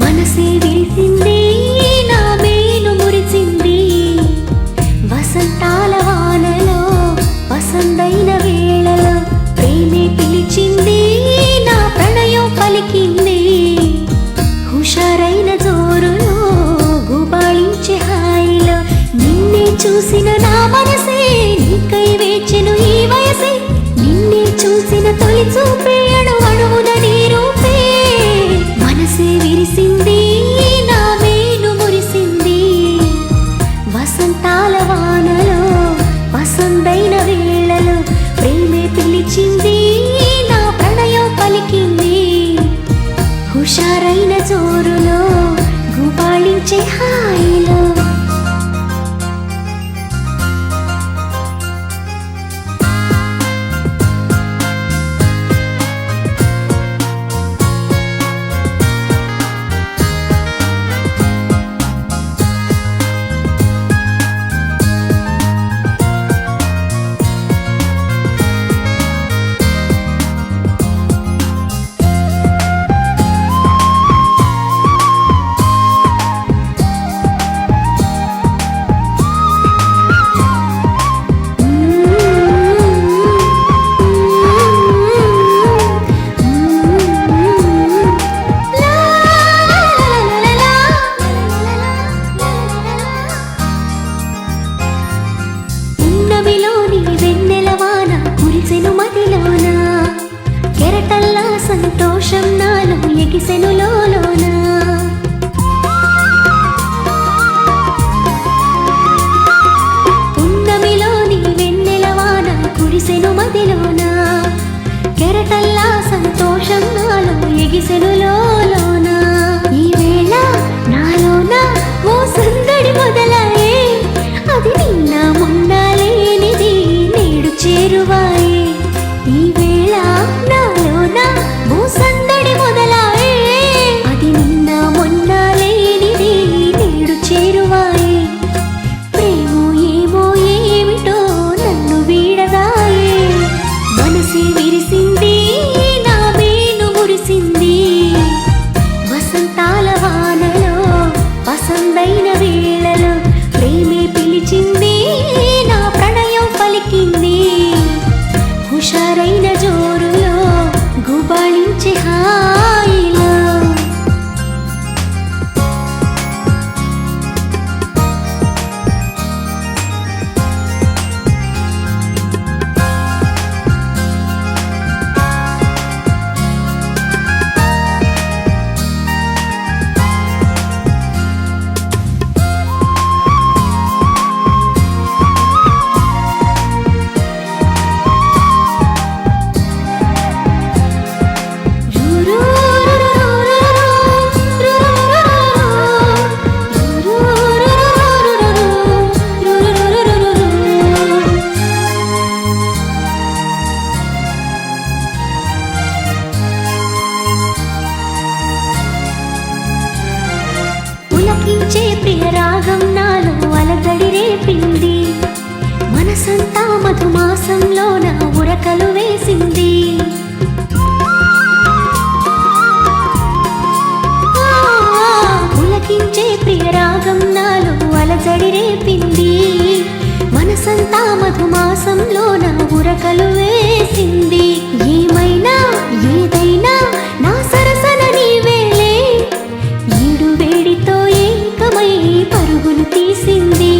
మనసే విరిసింది నా మేలు మురిసింది వసంతాల వానలో వసంతైన వేళలో ప్రేమే పిలిచింది నా ప్రణయం పలికింది హుషారైన జోరులో గుబాళించే హాయిలో నిన్నే చూసిన నా మనసే నీకై వేచెను ఈ వయసే నిన్నే చూసిన తొలి చూపే అణువణువున నీ రూపే మనసే విరిసింది నా మేలు మురిసింది వసంతాల వానలో వసంతైన వేళలో ప్రేమే పిలిచింది నా ప్రణయం పలికింది హుషారైన జోరులో గుబాళించే హాయిలో కెరటల్లా సంతోషం నాలో ఎగిసెను లోలోన పున్నమిలోని వెన్నెలవాన కురిసెను మదిలోన కెరటల్లా సంతోషం నాలో ఎగిసెను లోలోన ఈ వేళ నాలోన ఓ సందడి మొదలాయే అది నిన్న మొన్న లేనిది నేడు చేరువాయే ఈ వేళ నాలోన ఓ సందడి మొదలాయే అది నిన్న మొన్న లేనిది నేడు చేరువాయే ప్రేమో ఏమో ఏమిటో నన్ను వీడదాయే మనసే విరిసింది నా మేలు మురిసింది వసంతాల వానలో వసంతైన వేళలో ప్రేమే పిలిచింది నా ప్రణయం పలికింది హుషారైన జోరులో గుబాళించే హాయిలో పులకించే ప్రియ రాగం నాలో అలజడి రేపింది మనసంతా మధుమాసంలో నా ఉరకలు వేసింది పులకించే ప్రియ రాగం నాలో అలజడి రేపింది మనసంతా మధుమాసంలో నా ఉరకలు వేసింది ఏమైనా